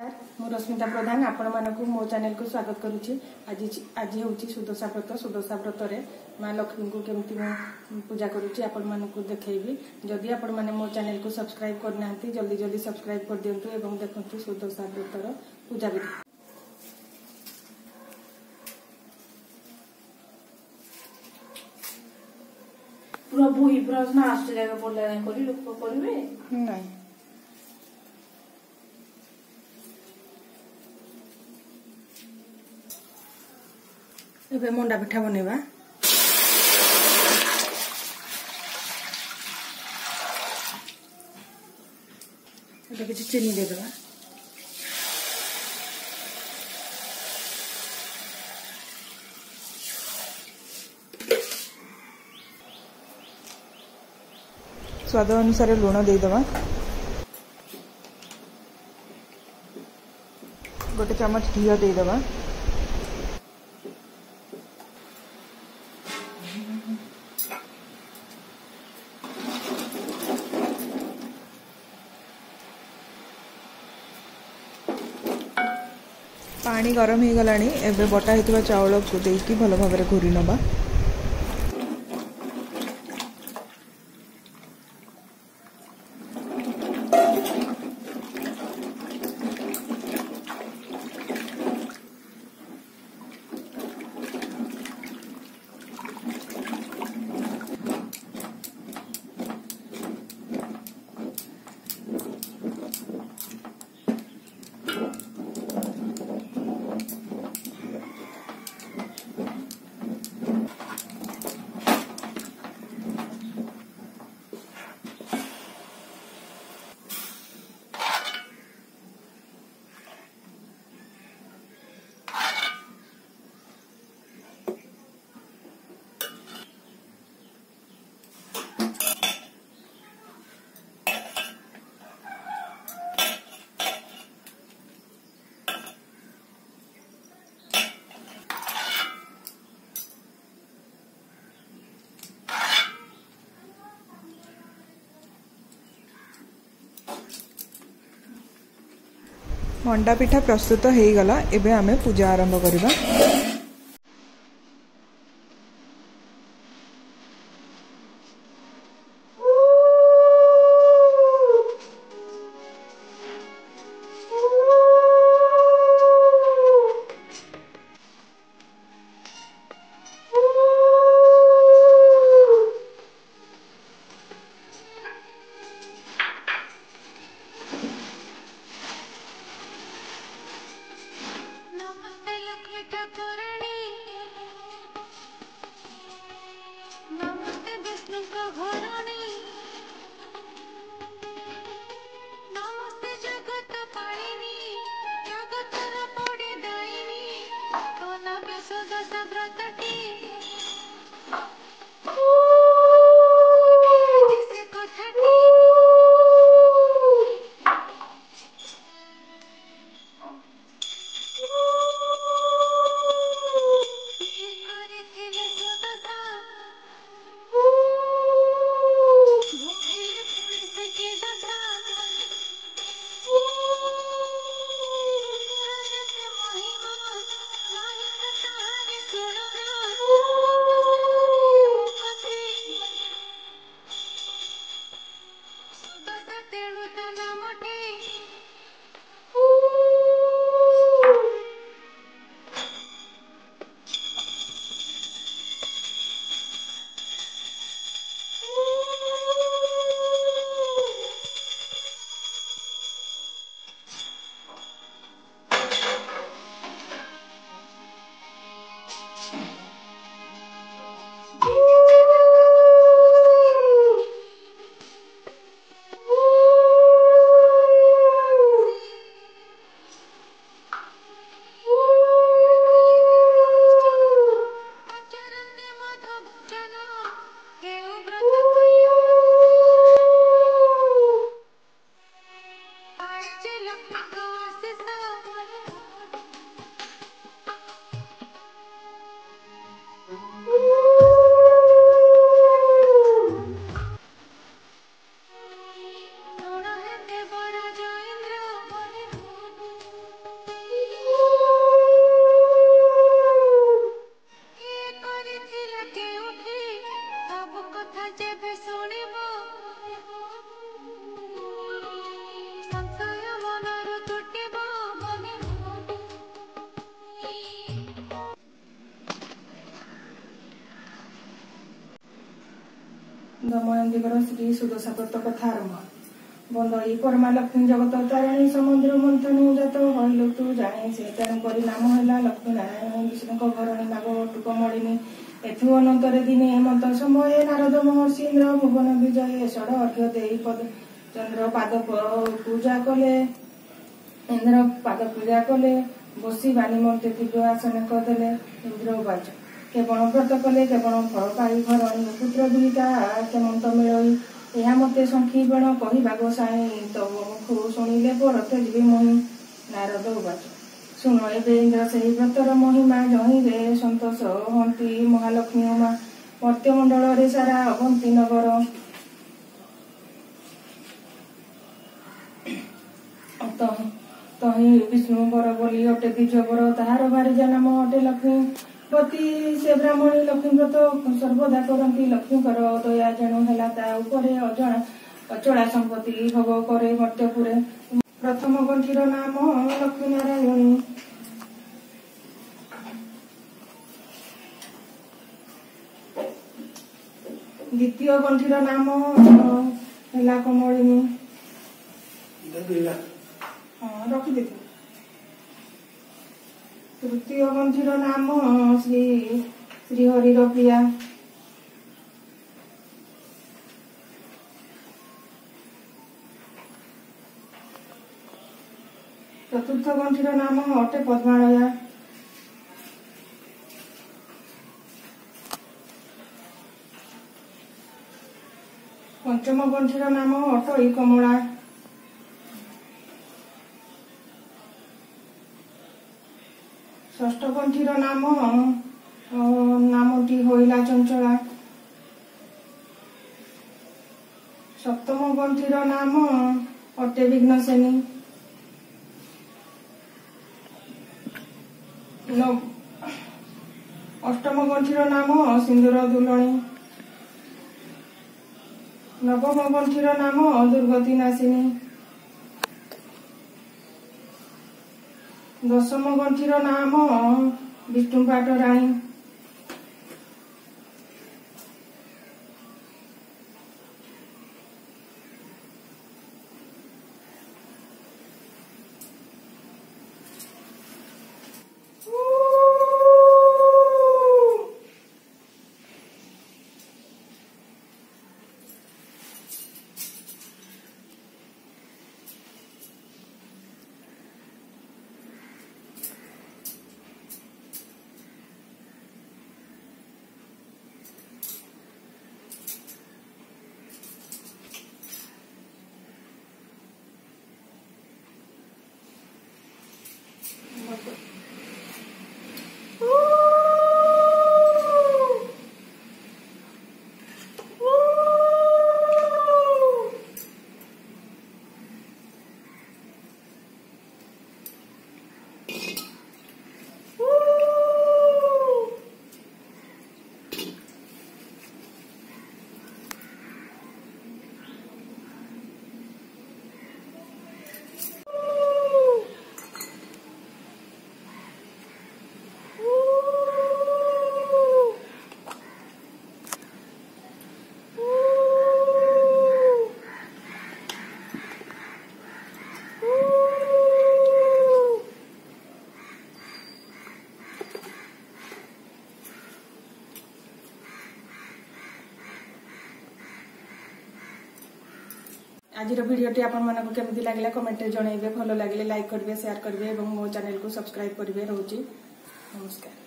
ମୁଁ ରଶ୍ମିତା ପ୍ରଧାନ ଆପଣମାନଙ୍କୁ ମୋ ଚ୍ୟାନେଲକୁ ସ୍ୱାଗତ କରୁଛି। ଆଜି ହେଉଛି ସୁଦଶା ବ୍ରତ। ସୁଦଶା ବ୍ରତରେ ମା ଲକ୍ଷ୍ମୀଙ୍କୁ କେମିତି ମୁଁ ପୂଜା କରୁଛି ଆପଣମାନଙ୍କୁ ଦେଖେଇବି। ଯଦି ଆପଣମାନେ ମୋ ଚ୍ୟାନେଲକୁ ସବସ୍କ୍ରାଇବ କରିନାହାନ୍ତି ଜଲ୍ଦି ଜଲ୍ଦି ସବସ୍କ୍ରାଇବ କରିଦିଅନ୍ତୁ ଏବଂ ଦେଖନ୍ତୁ ସୁଦଶା ବ୍ରତର ପୂଜା ବିଧି। ପ୍ରଭୁ ହି ପ୍ରଶ୍ନ ଆଶ୍ଚର୍ଯ୍ୟ ପଡିଲା ନାହିଁ କରି ଲୋକ କରିବେ ନାଇଁ ଏବେ ମଣ୍ଡା ପିଠା ବନେଇବା। ଏବେ କିଛି ଚିନି ଦେଇଦେବା। स्वाद अनुसार लुण देदेवा। गोटे चमच घी देदेवा। पानी गरम हो गलानी। एबे बटा होता चाउल को देकी भल भाव घूरी नवा। मंडा पिठा प्रस्तुत हो गला। एबे आमे पूजा आरंभ करिबा। ଦମୟନ୍ତୀଙ୍କର ଶ୍ରୀ ସୁଦଶା ବ୍ରତ କଥା ଆରମ୍ଭ। ବନ୍ଦଳୀ ପରମା ଲକ୍ଷ୍ମୀ ଜଗତ ତାରିଣୀ ସମୁଦ୍ର ମନ୍ଥନୁ ଜାତ ହଇଲୁ ତୁ ଜାଣି ସେ ତେଣୁ କରି ନାମ ହେଲା ଲକ୍ଷ୍ମୀ ନାରାୟଣ ବିଷ୍ଣୁଙ୍କ ଘରଣୀ ନାଗ ଟୁକ ମଳିନୀ। ଏଥୁ ଅନନ୍ତରେ ଦିନେ ହେମନ୍ତ ସମୟେ ନାରଦ ମହର୍ଷି ଇନ୍ଦ୍ର ଭୁବନ ବିଜୟ ଷଡ଼ ଅର୍ଘ୍ୟ ଦେଇ ଚନ୍ଦ୍ର ପାଦ ପୂଜା କଲେ। ଇନ୍ଦ୍ର ପାଦ ପୂଜା କଲେ ବସି ବାଣୀ ମନ୍ତେ ଦିବ୍ୟ ଆସନ କରିଦେଲେ। ଇନ୍ଦ୍ର ଉବାଚ କେବଳ ବ୍ରତ କଲେ କେବଳ ଫଳ ପାଇ ଘରଣୀ ପୁତ୍ର ଦୁଇଟା କେମନ୍ତ ମିଳଇ। ଏହା ମତେ ସଂକ୍ଷିପଣ କହିବା ଗୋସାଇଁ ତବ ମୁଖୁ ଶୁଣିଲେ ପରତେ ଯିବି ମୁହିଁ। ନାରଦ ଉବାଚ ଶୁଣ ଏବେ ଇନ୍ଦ୍ର ସେହି ବ୍ରତର ମହିମା ଜଣିରେ ସନ୍ତୋଷ ହନ୍ତି ମହାଲକ୍ଷ୍ମୀ ଉମା। ମର୍ତ୍ତ୍ୟମଣ୍ଡଳରେ ସାରା ଅବନ୍ତୀ ନଗର ତହିଁ ବିଷ୍ଣୁ ବର ବୋଲି ଅଟେ ଦ୍ୱିଜ ବର ତାହାର ଭାରିଜା ନାମ ଅଟେ ଲକ୍ଷ୍ମୀ ପତି। ସେ ବ୍ରାହ୍ମଣୀ ଲକ୍ଷ୍ମୀ ବ୍ରତ ସର୍ବଦା କରନ୍ତି ଲକ୍ଷ୍ମୀଙ୍କର ଦୟା ଯେଣୁ ହେଲା ତା ଉପରେ ଅଚଳା ସମ୍ପତ୍ତି ଭୋଗ କରେ ମର୍ତ୍ତ୍ୟପୁରେ। ପ୍ରଥମ ଗଣ୍ଠିର ନାମ ଲକ୍ଷ୍ମୀ ନାରାୟଣୀ। ଦ୍ୱିତୀୟ ଗଣ୍ଠିର ନାମ ହେଲା କମଳିନୀ। ରଖିଦେଇଥିଲି। ତୃତୀୟ ଗଣ୍ଠିର ନାମ ଶ୍ରୀହରିର ପ୍ରିୟା। ଚତୁର୍ଥ ଗଣ୍ଠିର ନାମ ଅଟେ ପଦ୍ମାଳୟା। ପଞ୍ଚମ ଗଣ୍ଠିର ନାମ ଅଟଇ କମଳା। ଷଷ୍ଠ ଗଣ୍ଠିର ନାମଟି ହୋଇଲା ଚଞ୍ଚଳା। ସପ୍ତମ ଗଣ୍ଠିର ନାମ ଅଟେ ବିଘ୍ନସେନୀ। ଅଷ୍ଟମ ଗଣ୍ଠିର ନାମ ସିନ୍ଦୁର ଦୁଲଣୀ। ନବମ ଗଣ୍ଠିର ନାମ ଦୁର୍ଗତି ନାଶିନୀ। ଦଶମ ଗଣ୍ଠିର ନାମ ବିଷ୍ଣୁ ପାଟରାଣୀ। आजिर भिडियोटी आपको केमती लगे कमेंट जनइबे। भल लगे लाइक करेंगे, शेयर करेंगे और मो चैनल को सब्सक्राइब करेंगे। रोची नमस्कार।